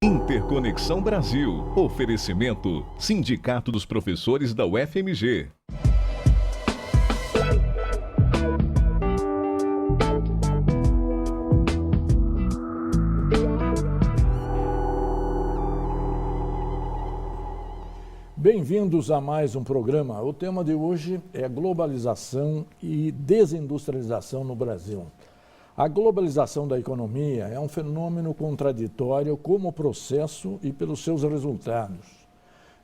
Interconexão Brasil. Oferecimento: Sindicato dos Professores da UFMG. Bem-vindos a mais um programa. O tema de hoje é globalização e desindustrialização no Brasil. A globalização da economia é um fenômeno contraditório como processo e pelos seus resultados.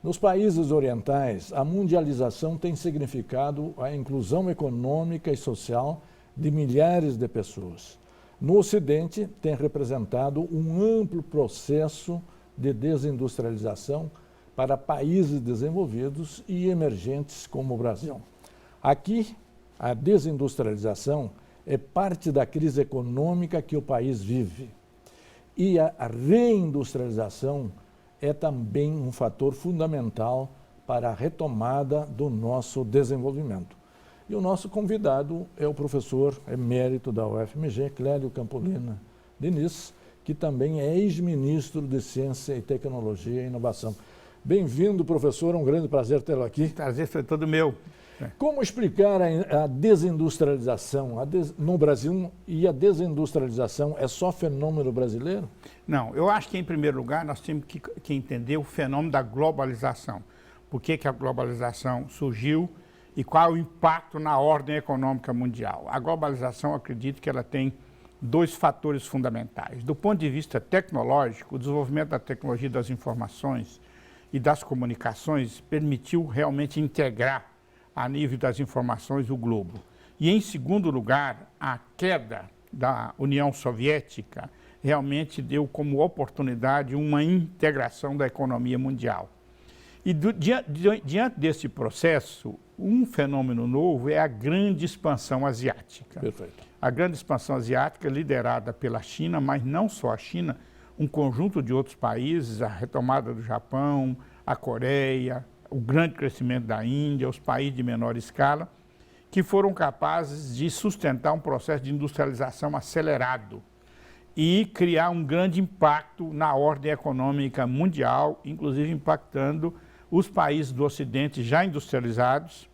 Nos países orientais, a mundialização tem significado a inclusão econômica e social de milhares de pessoas. No Ocidente, tem representado um amplo processo de desindustrialização para países desenvolvidos e emergentes como o Brasil. Aqui, a desindustrialização é parte da crise econômica que o país vive. E a reindustrialização é também um fator fundamental para a retomada do nosso desenvolvimento. E o nosso convidado é o professor emérito da UFMG, Clélio Campolina Diniz, que também é ex-ministro de Ciência e Tecnologia e Inovação. Bem-vindo, professor, é um grande prazer tê-lo aqui. Prazer foi todo meu. Como explicar a desindustrialização no Brasil, e a desindustrialização é só fenômeno brasileiro? Não, eu acho que, em primeiro lugar, nós temos que entender o fenômeno da globalização. Por que a globalização surgiu e qual é o impacto na ordem econômica mundial. A globalização, acredito que ela tem dois fatores fundamentais. Do ponto de vista tecnológico, o desenvolvimento da tecnologia das informações e das comunicações permitiu realmente integrar a nível das informações o globo. E, em segundo lugar, a queda da União Soviética realmente deu como oportunidade uma integração da economia mundial. E diante desse processo, um fenômeno novo é a grande expansão asiática. Perfeito. A grande expansão asiática liderada pela China, mas não só a China, um conjunto de outros países, a retomada do Japão, a Coreia, o grande crescimento da Índia, os países de menor escala, que foram capazes de sustentar um processo de industrialização acelerado e criar um grande impacto na ordem econômica mundial, inclusive impactando os países do Ocidente já industrializados,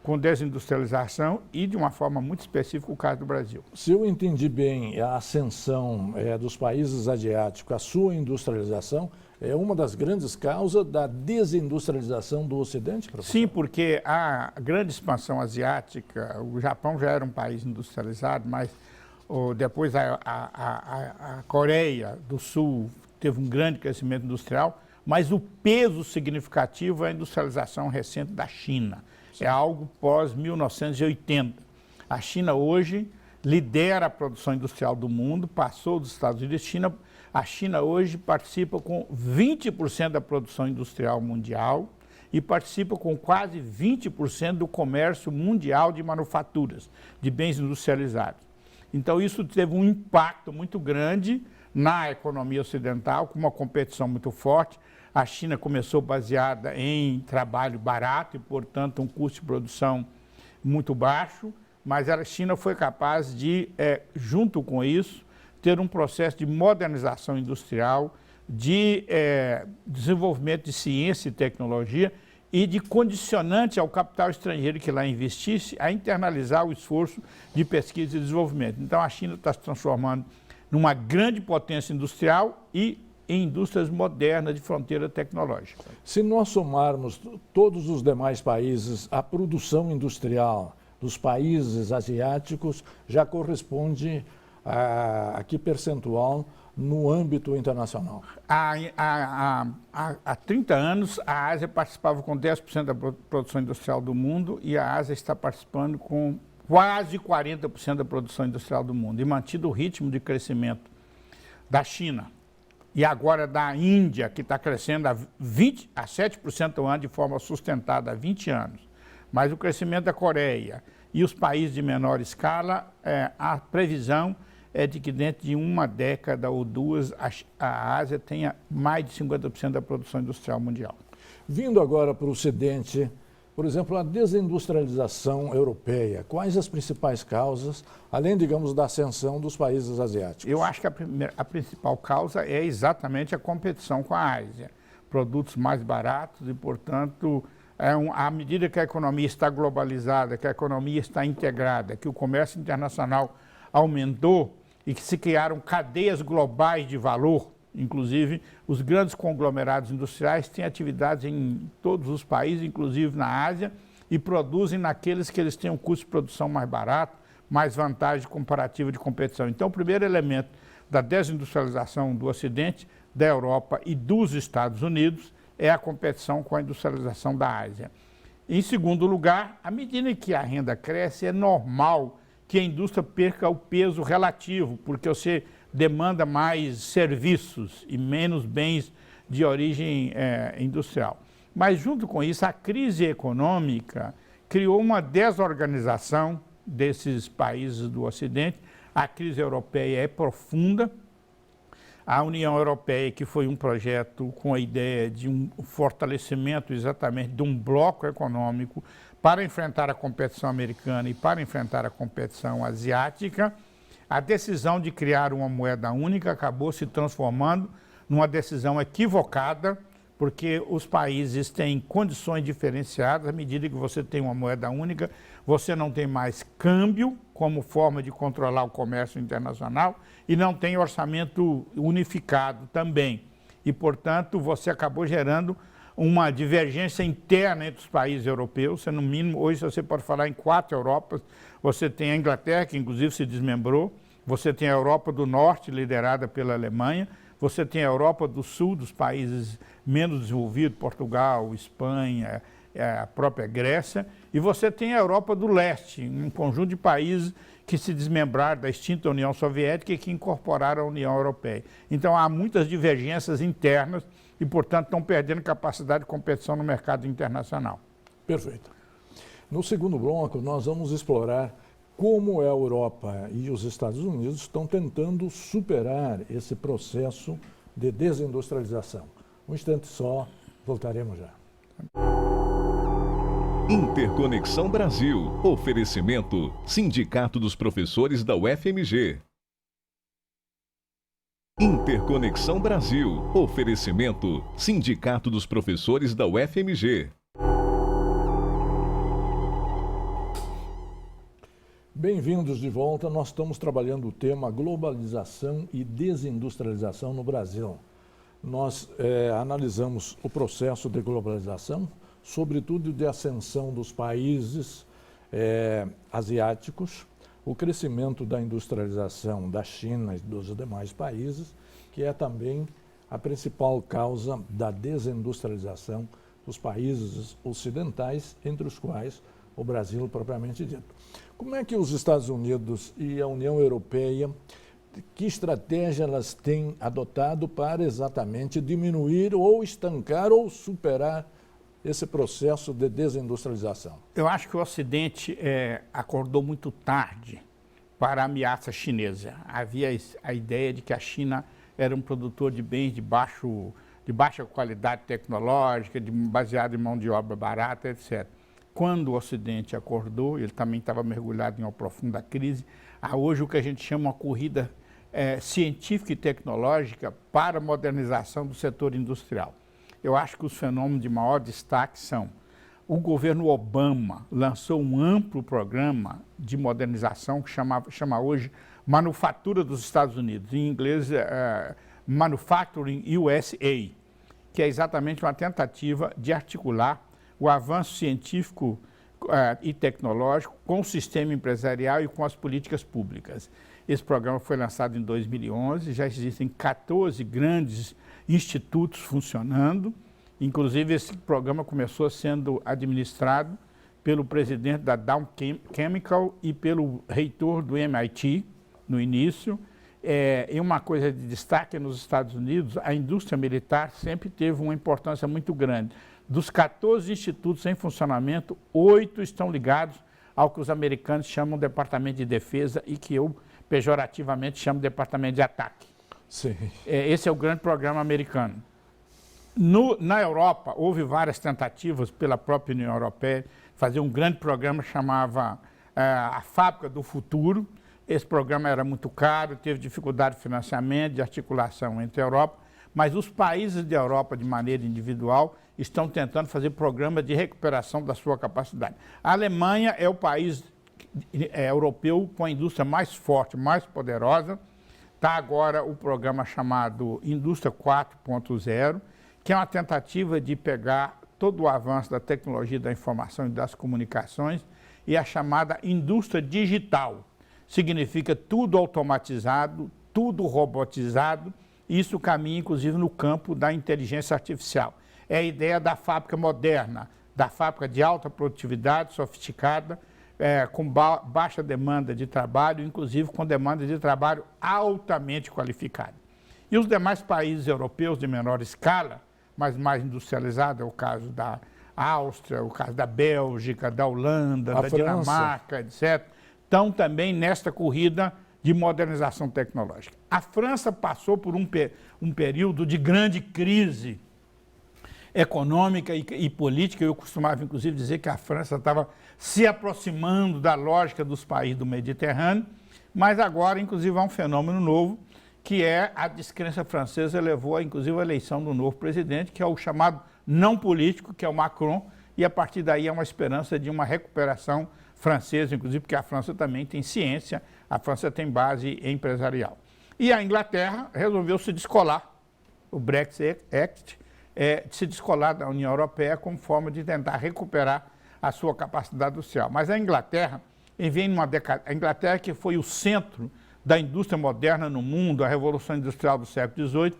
com desindustrialização e, de uma forma muito específica, o caso do Brasil. Se eu entendi bem, a ascensão dos países asiáticos, a sua industrialização, é uma das grandes causas da desindustrialização do Ocidente, professor? Sim, porque a grande expansão asiática, o Japão já era um país industrializado, mas depois a Coreia do Sul teve um grande crescimento industrial, mas o peso significativo é a industrialização recente da China. É algo pós-1980. A China hoje lidera a produção industrial do mundo, passou dos Estados Unidos. A China hoje participa com 20% da produção industrial mundial e participa com quase 20% do comércio mundial de manufaturas, de bens industrializados. Então isso teve um impacto muito grande na economia ocidental, com uma competição muito forte. A China começou baseada em trabalho barato e, portanto, um custo de produção muito baixo, mas a China foi capaz de, junto com isso, ter um processo de modernização industrial, de desenvolvimento de ciência e tecnologia e de condicionante ao capital estrangeiro que lá investisse a internalizar o esforço de pesquisa e desenvolvimento. Então, a China está se transformando numa grande potência industrial e em indústrias modernas de fronteira tecnológica. Se nós somarmos todos os demais países, a produção industrial dos países asiáticos já corresponde a que percentual no âmbito internacional? Há 30 anos, a Ásia participava com 10% da produção industrial do mundo e a Ásia está participando com quase 40% da produção industrial do mundo, e mantido o ritmo de crescimento da China e agora da Índia, que está crescendo a 7% ao ano de forma sustentada há 20 anos. Mas o crescimento da Coreia e os países de menor escala, a previsão é de que dentro de uma década ou duas a Ásia tenha mais de 50% da produção industrial mundial. Vindo agora para o Ocidente, Por exemplo, a desindustrialização europeia. Quais as principais causas, além, digamos, da ascensão dos países asiáticos? Eu acho que a principal causa é exatamente a competição com a Ásia. Produtos mais baratos e, portanto, à medida que a economia está globalizada, que a economia está integrada, que o comércio internacional aumentou e que se criaram cadeias globais de valor, inclusive os grandes conglomerados industriais têm atividades em todos os países, inclusive na Ásia, e produzem naqueles que eles têm um custo de produção mais barato, mais vantagem comparativa de competição. Então, o primeiro elemento da desindustrialização do Ocidente, da Europa e dos Estados Unidos é a competição com a industrialização da Ásia. Em segundo lugar, à medida que a renda cresce, é normal que a indústria perca o peso relativo, porque você demanda mais serviços e menos bens de origem industrial. Mas, junto com isso, a crise econômica criou uma desorganização desses países do Ocidente. A crise europeia é profunda. A União Europeia, que foi um projeto com a ideia de um fortalecimento exatamente de um bloco econômico para enfrentar a competição americana e para enfrentar a competição asiática, a decisão de criar uma moeda única acabou se transformando numa decisão equivocada, porque os países têm condições diferenciadas. À medida que você tem uma moeda única, você não tem mais câmbio como forma de controlar o comércio internacional e não tem orçamento unificado também. E, portanto, você acabou gerando uma divergência interna entre os países europeus. No mínimo, hoje você pode falar em 4 Europas. Você tem a Inglaterra, que inclusive se desmembrou. Você tem a Europa do Norte, liderada pela Alemanha. Você tem a Europa do Sul, dos países menos desenvolvidos, Portugal, Espanha, a própria Grécia. E você tem a Europa do Leste, um conjunto de países que se desmembraram da extinta União Soviética e que incorporaram a União Europeia. Então, há muitas divergências internas e, portanto, estão perdendo capacidade de competição no mercado internacional. Perfeito. No segundo bloco, nós vamos explorar como a Europa e os Estados Unidos estão tentando superar esse processo de desindustrialização. Um instante só, voltaremos já. Interconexão Brasil. Oferecimento: Sindicato dos Professores da UFMG. Interconexão Brasil. Oferecimento: Sindicato dos Professores da UFMG. Bem-vindos de volta. Nós estamos trabalhando o tema globalização e desindustrialização no Brasil. Nós analisamos o processo de globalização, sobretudo de ascensão dos países asiáticos, o crescimento da industrialização da China e dos demais países, que é também a principal causa da desindustrialização dos países ocidentais, entre os quais o Brasil propriamente dito. Como é que os Estados Unidos e a União Europeia, que estratégia elas têm adotado para exatamente diminuir ou estancar ou superar esse processo de desindustrialização? Eu acho que o Ocidente acordou muito tarde para a ameaça chinesa. Havia a ideia de que a China era um produtor de bens de baixa qualidade tecnológica, baseado em mão de obra barata, etc. Quando o Ocidente acordou, ele também estava mergulhado em uma profunda crise. Há hoje o que a gente chama uma corrida científica e tecnológica para a modernização do setor industrial. Eu acho que os fenômenos de maior destaque são: o governo Obama lançou um amplo programa de modernização que chama hoje Manufatura dos Estados Unidos, em inglês Manufacturing USA, que é exatamente uma tentativa de articular o avanço científico e tecnológico com o sistema empresarial e com as políticas públicas. Esse programa foi lançado em 2011, já existem 14 grandes institutos funcionando. Inclusive, esse programa começou sendo administrado pelo presidente da Dow Chemical e pelo reitor do MIT no início. E uma coisa de destaque: nos Estados Unidos, a indústria militar sempre teve uma importância muito grande. Dos 14 institutos em funcionamento, 8 estão ligados ao que os americanos chamam de Departamento de Defesa e que eu, pejorativamente, chamo de Departamento de Ataque. Sim. Esse é o grande programa americano. Na Europa, houve várias tentativas pela própria União Europeia fazer um grande programa chamava a Fábrica do Futuro. Esse programa era muito caro, teve dificuldade de financiamento, de articulação entre a Europa, mas os países da Europa, de maneira individual, estão tentando fazer programas de recuperação da sua capacidade. A Alemanha é o país europeu com a indústria mais forte, mais poderosa. Está agora o programa chamado Indústria 4.0, que é uma tentativa de pegar todo o avanço da tecnologia da informação e das comunicações e a chamada indústria digital. Significa tudo automatizado, tudo robotizado. Isso caminha, inclusive, no campo da inteligência artificial. É a ideia da fábrica moderna, da fábrica de alta produtividade, sofisticada, com baixa demanda de trabalho, inclusive com demanda de trabalho altamente qualificada. E os demais países europeus de menor escala, mas mais industrializados, é o caso da Áustria, o caso da Bélgica, da Holanda, da Dinamarca, etc., estão também nesta corrida de modernização tecnológica. A França passou por um período de grande crise econômica e política. Eu costumava, inclusive, dizer que a França estava se aproximando da lógica dos países do Mediterrâneo, mas agora, inclusive, há um fenômeno novo, que é a descrença francesa levou, inclusive, a eleição do novo presidente, que é o chamado não político, que é o Macron, e a partir daí há uma esperança de uma recuperação francesa, inclusive porque a França também tem ciência, a França tem base empresarial. E a Inglaterra resolveu se descolar, o Brexit Act, se descolar da União Europeia como forma de tentar recuperar a sua capacidade industrial. Mas a Inglaterra, a Inglaterra que foi o centro da indústria moderna no mundo, a Revolução Industrial do século XVIII,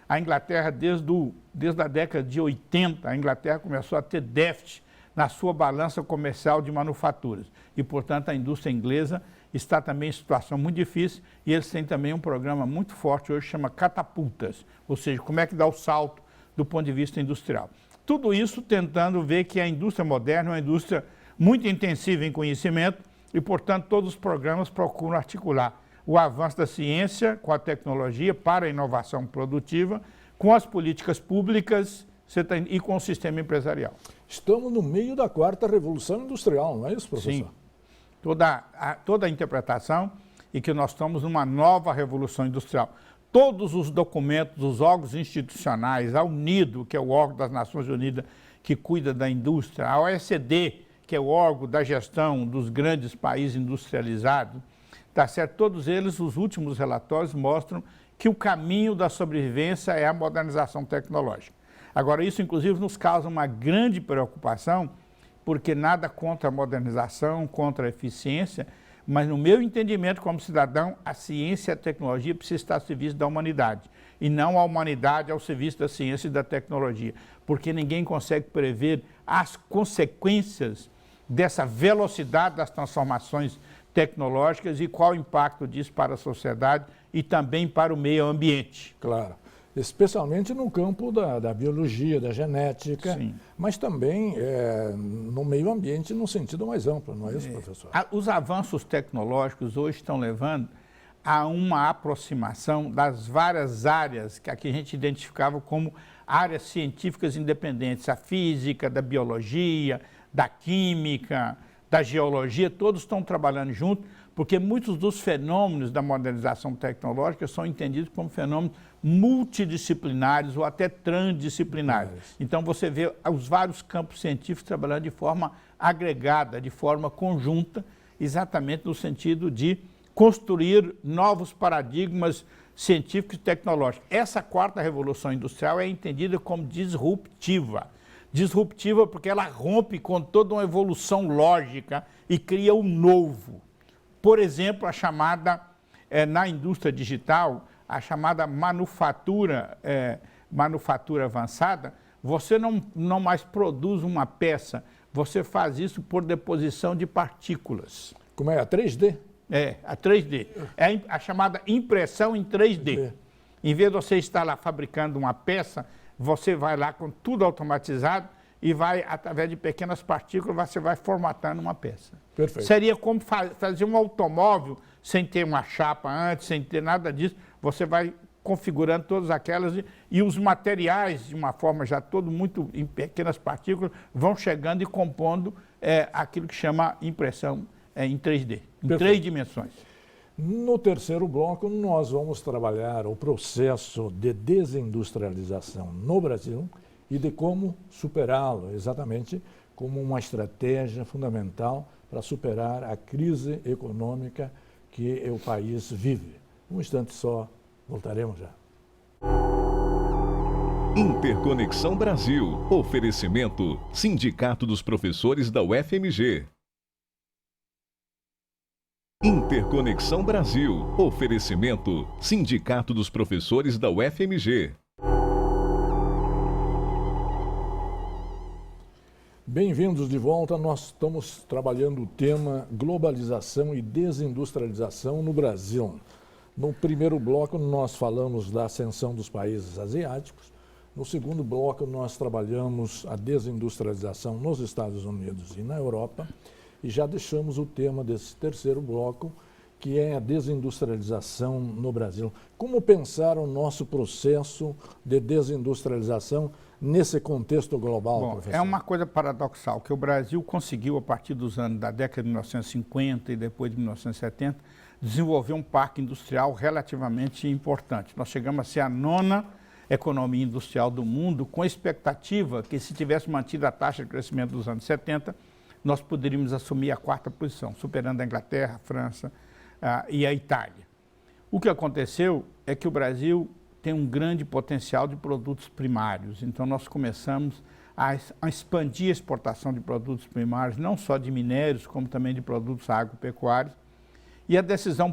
a Inglaterra, desde a década de 80, a Inglaterra começou a ter déficit na sua balança comercial de manufaturas. E, portanto, a indústria inglesa está também em situação muito difícil e eles têm também um programa muito forte hoje, chama Catapultas, ou seja, como é que dá o salto do ponto de vista industrial. Tudo isso tentando ver que a indústria moderna é uma indústria muito intensiva em conhecimento e, portanto, todos os programas procuram articular o avanço da ciência com a tecnologia para a inovação produtiva, com as políticas públicas e com o sistema empresarial. Estamos no meio da quarta revolução industrial, não é isso, professor? Sim. Toda a interpretação é que nós estamos numa nova revolução industrial. Todos os documentos, os órgãos institucionais, a UNIDO, que é o órgão das Nações Unidas que cuida da indústria, a OECD, que é o órgão da gestão dos grandes países industrializados, tá certo? Todos eles, os últimos relatórios mostram que o caminho da sobrevivência é a modernização tecnológica. Agora, isso, inclusive, nos causa uma grande preocupação, porque nada contra a modernização, contra a eficiência, mas, no meu entendimento como cidadão, a ciência e a tecnologia precisam estar ao serviço da humanidade, e não a humanidade ao serviço da ciência e da tecnologia, porque ninguém consegue prever as consequências dessa velocidade das transformações tecnológicas e qual o impacto disso para a sociedade e também para o meio ambiente. Claro. Especialmente no campo da biologia, da genética, sim, mas também no meio ambiente no sentido mais amplo, não é isso, professor? Os avanços tecnológicos hoje estão levando a uma aproximação das várias áreas que aqui a gente identificava como áreas científicas independentes, a física, da biologia, da química, da geologia, todos estão trabalhando junto, porque muitos dos fenômenos da modernização tecnológica são entendidos como fenômenos multidisciplinares ou até transdisciplinares. Então você vê os vários campos científicos trabalhando de forma agregada, de forma conjunta, exatamente no sentido de construir novos paradigmas científicos e tecnológicos. Essa quarta revolução industrial é entendida como disruptiva. Disruptiva porque ela rompe com toda uma evolução lógica e cria um novo. Por exemplo, a chamada, na indústria digital, a chamada manufatura avançada, você não mais produz uma peça, você faz isso por deposição de partículas. Como é? A 3D? A 3D. É a chamada impressão em 3D. Em vez de você estar lá fabricando uma peça, você vai lá com tudo automatizado e vai, através de pequenas partículas, você vai formatando uma peça. Perfeito. Seria como fazer um automóvel sem ter uma chapa antes, sem ter nada disso. Você vai configurando todas aquelas e os materiais, de uma forma já todo muito em pequenas partículas, vão chegando e compondo aquilo que chama impressão em 3D, em 3 dimensões. No terceiro bloco, nós vamos trabalhar o processo de desindustrialização no Brasil e de como superá-lo, exatamente como uma estratégia fundamental para superar a crise econômica que o país vive. Um instante só, voltaremos já. Interconexão Brasil. Oferecimento: Sindicato dos Professores da UFMG. Interconexão Brasil. Oferecimento: Sindicato dos Professores da UFMG. Bem-vindos de volta. Nós estamos trabalhando o tema globalização e desindustrialização no Brasil. No primeiro bloco, nós falamos da ascensão dos países asiáticos. No segundo bloco, nós trabalhamos a desindustrialização nos Estados Unidos e na Europa. E já deixamos o tema desse terceiro bloco, que é a desindustrialização no Brasil. Como pensar o nosso processo de desindustrialização nesse contexto global, Bom, professor? é uma coisa paradoxal, que o Brasil conseguiu, a partir dos anos da década de 1950 e depois de 1970, desenvolver um parque industrial relativamente importante. Nós chegamos a ser a 9ª economia industrial do mundo, com a expectativa que, se tivesse mantido a taxa de crescimento dos anos 70, nós poderíamos assumir a 4ª posição, superando a Inglaterra, a França e a Itália. O que aconteceu é que o Brasil tem um grande potencial de produtos primários, então nós começamos a expandir a exportação de produtos primários, não só de minérios, como também de produtos agropecuários. E a decisão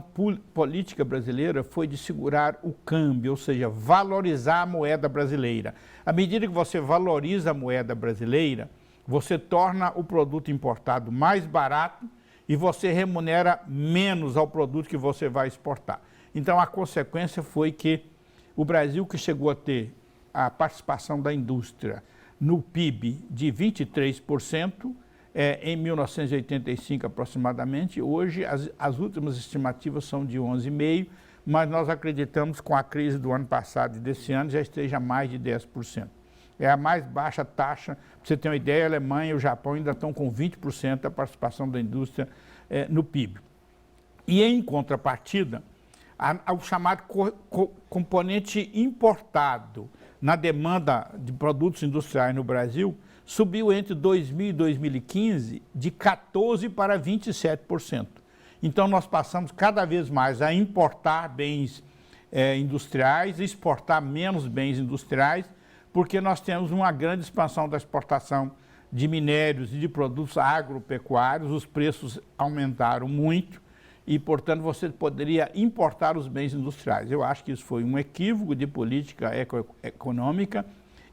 política brasileira foi de segurar o câmbio, ou seja, valorizar a moeda brasileira. À medida que você valoriza a moeda brasileira, você torna o produto importado mais barato e você remunera menos ao produto que você vai exportar. Então, a consequência foi que o Brasil, que chegou a ter a participação da indústria no PIB de 23%, em 1985 aproximadamente, hoje as últimas estimativas são de 11,5%, mas nós acreditamos que com a crise do ano passado e desse ano já esteja mais de 10%. É a mais baixa taxa. Para você ter uma ideia, a Alemanha e o Japão ainda estão com 20% da participação da indústria no PIB. E, em contrapartida, o chamado componente importado na demanda de produtos industriais no Brasil subiu entre 2000 e 2015 de 14% para 27%. Então, nós passamos cada vez mais a importar bens industriais e exportar menos bens industriais, porque nós temos uma grande expansão da exportação de minérios e de produtos agropecuários, os preços aumentaram muito e, portanto, você poderia importar os bens industriais. Eu acho que isso foi um equívoco de política econômica,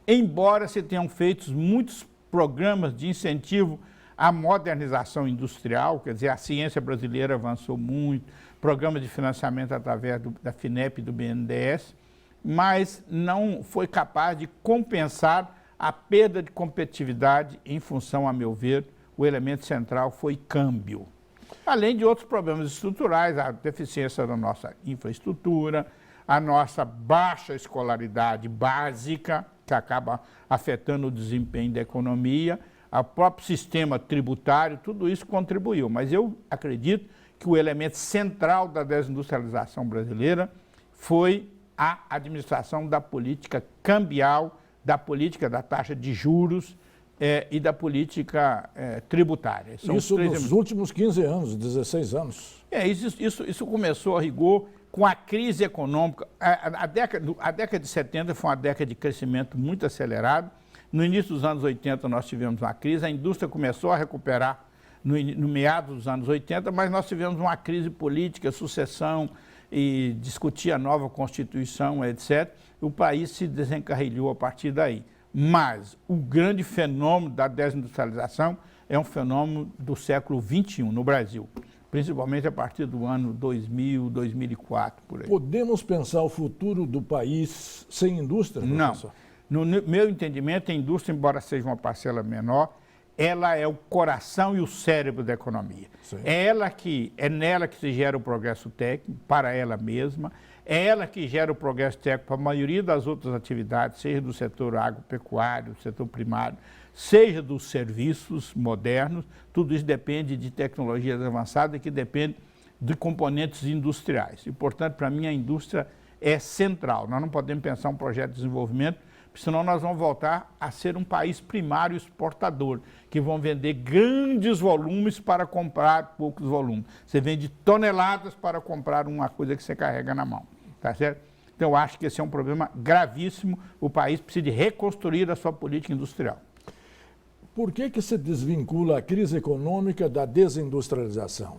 embora se tenham feito muitos programas de incentivo à modernização industrial, quer dizer, a ciência brasileira avançou muito, programas de financiamento através da FINEP e do BNDES, mas não foi capaz de compensar a perda de competitividade em função, a meu ver, o elemento central foi câmbio. Além de outros problemas estruturais, a deficiência da nossa infraestrutura, a nossa baixa escolaridade básica, que acaba afetando o desempenho da economia, o próprio sistema tributário, tudo isso contribuiu. Mas eu acredito que o elemento central da desindustrialização brasileira foi a administração da política cambial, da política da taxa de juros e da política tributária. São isso nos últimos 15 anos, 16 anos. Isso começou a rigor com a crise econômica. A década de 70 foi uma década de crescimento muito acelerado. No início dos anos 80 nós tivemos uma crise, a indústria começou a recuperar no meados dos anos 80, mas nós tivemos uma crise política, sucessão, e discutir a nova Constituição, etc., o país se desencarrilhou a partir daí. Mas o grande fenômeno da desindustrialização é um fenômeno do século XXI no Brasil, principalmente a partir do ano 2000, 2004, por aí. Podemos pensar o futuro do país sem indústria, professor? Não. No meu entendimento, a indústria, embora seja uma parcela menor, ela é o coração e o cérebro da economia. Sim. É nela que se gera o progresso técnico, para ela mesma, É ela que gera o progresso técnico para a maioria das outras atividades, seja do setor agropecuário, do setor primário, seja dos serviços modernos. Tudo isso depende de tecnologias avançadas que depende de componentes industriais. E, portanto, para mim, a indústria é central. Nós não podemos pensar um projeto de desenvolvimento, senão nós vamos voltar a ser um país primário exportador, que vão vender grandes volumes para comprar poucos volumes. Você vende toneladas para comprar uma coisa que você carrega na mão, tá certo? Então, eu acho que esse é um problema gravíssimo. O país precisa de reconstruir a sua política industrial. Por que se desvincula a crise econômica da desindustrialização?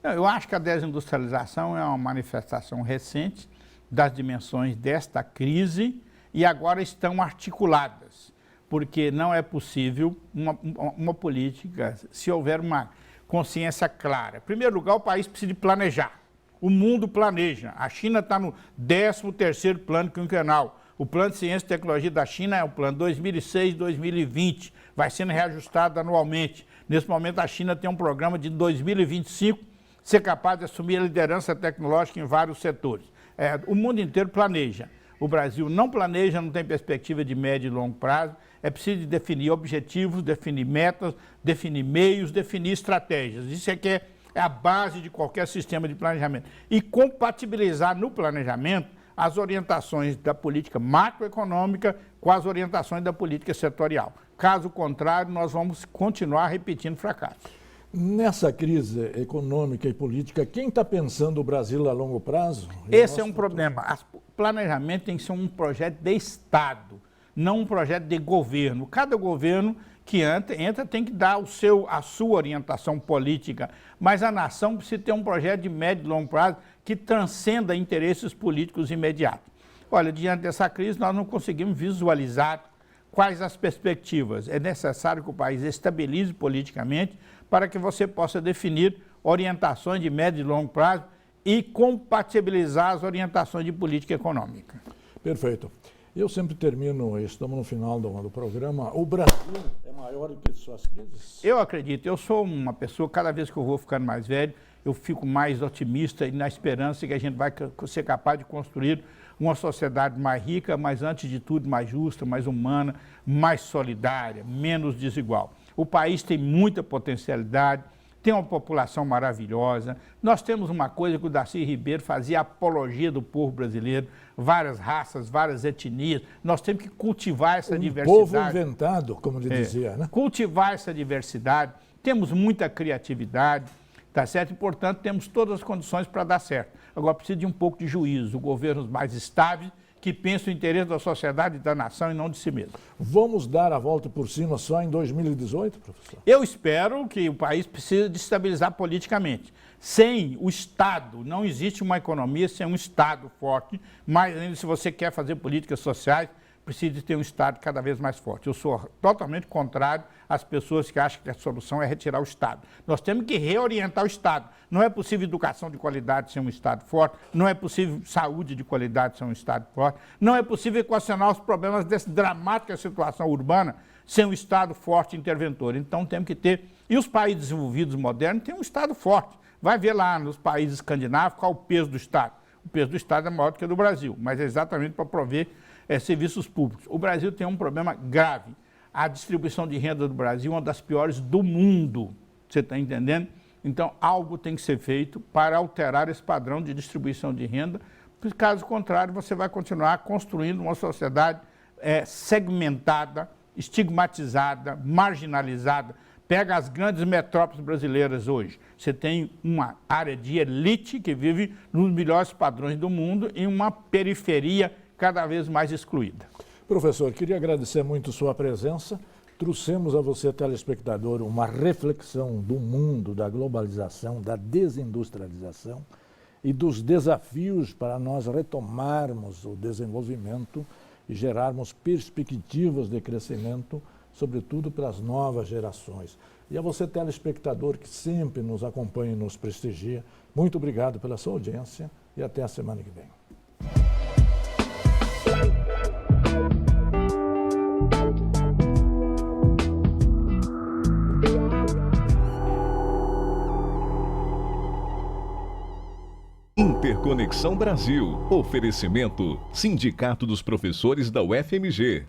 Eu acho que a desindustrialização é uma manifestação recente das dimensões desta crise e agora estão articuladas, porque não é possível uma política se houver uma consciência clara. Em primeiro lugar, o país precisa de planejar. O mundo planeja. A China está no 13º plano quinquenal. O plano de ciência e tecnologia da China é o plano 2006-2020. Vai sendo reajustado anualmente. Nesse momento, a China tem um programa de 2025 ser capaz de assumir a liderança tecnológica em vários setores. O mundo inteiro planeja. O Brasil não planeja, não tem perspectiva de médio e longo prazo. É preciso definir objetivos, definir metas, definir meios, definir estratégias. Isso é que é a base de qualquer sistema de planejamento. E compatibilizar no planejamento as orientações da política macroeconômica com as orientações da política setorial. Caso contrário, nós vamos continuar repetindo fracassos. Nessa crise econômica e política, quem está pensando o Brasil a longo prazo? Esse é um problema. O planejamento tem que ser um projeto de Estado, não um projeto de governo. Cada governo que entra tem que dar a sua orientação política, mas a nação precisa ter um projeto de médio e longo prazo que transcenda interesses políticos imediatos. Olha, diante dessa crise, nós não conseguimos visualizar quais as perspectivas. É necessário que o país estabilize politicamente para que você possa definir orientações de médio e longo prazo e compatibilizar as orientações de política econômica. Perfeito. Eu sempre termino, estamos no final do programa, o Brasil é maior do que suas crises? Eu acredito, eu sou uma pessoa, cada vez que eu vou ficando mais velho, eu fico mais otimista e na esperança que a gente vai ser capaz de construir uma sociedade mais rica, mas antes de tudo mais justa, mais humana, mais solidária, menos desigual. O país tem muita potencialidade, tem uma população maravilhosa. Nós temos uma coisa que o Darcy Ribeiro fazia apologia do povo brasileiro, várias raças, várias etnias. Nós temos que cultivar essa diversidade. Povo inventado, como ele dizia, né? Cultivar essa diversidade. Temos muita criatividade, tá certo? E, portanto, temos todas as condições para dar certo. Agora, precisa de um pouco de juízo, governos mais estáveis, que pensam o interesse da sociedade e da nação e não de si mesmo. Vamos dar a volta por cima só em 2018, professor? Eu espero que o país precise de estabilizar politicamente. Sem o Estado, não existe uma economia sem um Estado forte, mas ainda se você quer fazer políticas sociais, precisa ter um Estado cada vez mais forte. Eu sou totalmente contrário às pessoas que acham que a solução é retirar o Estado. Nós temos que reorientar o Estado. Não é possível educação de qualidade sem um Estado forte, não é possível saúde de qualidade sem um Estado forte, não é possível equacionar os problemas dessa dramática situação urbana sem um Estado forte e interventor. Então temos que ter... E os países desenvolvidos modernos têm um Estado forte. Vai ver lá nos países escandinavos qual é o peso do Estado. O peso do Estado é maior do que o do Brasil, mas é exatamente para prover serviços públicos. O Brasil tem um problema grave. A distribuição de renda do Brasil é uma das piores do mundo. Você está entendendo? Então, algo tem que ser feito para alterar esse padrão de distribuição de renda. Caso contrário, você vai continuar construindo uma sociedade segmentada, estigmatizada, marginalizada. Pega as grandes metrópoles brasileiras hoje. Você tem uma área de elite que vive nos melhores padrões do mundo e uma periferia cada vez mais excluída. Professor, queria agradecer muito sua presença. Trouxemos a você, telespectador, uma reflexão do mundo, da globalização, da desindustrialização e dos desafios para nós retomarmos o desenvolvimento e gerarmos perspectivas de crescimento, sobretudo para as novas gerações. E a você, telespectador, que sempre nos acompanha e nos prestigia, muito obrigado pela sua audiência e até a semana que vem. Interconexão Brasil. Oferecimento: Sindicato dos Professores da UFMG.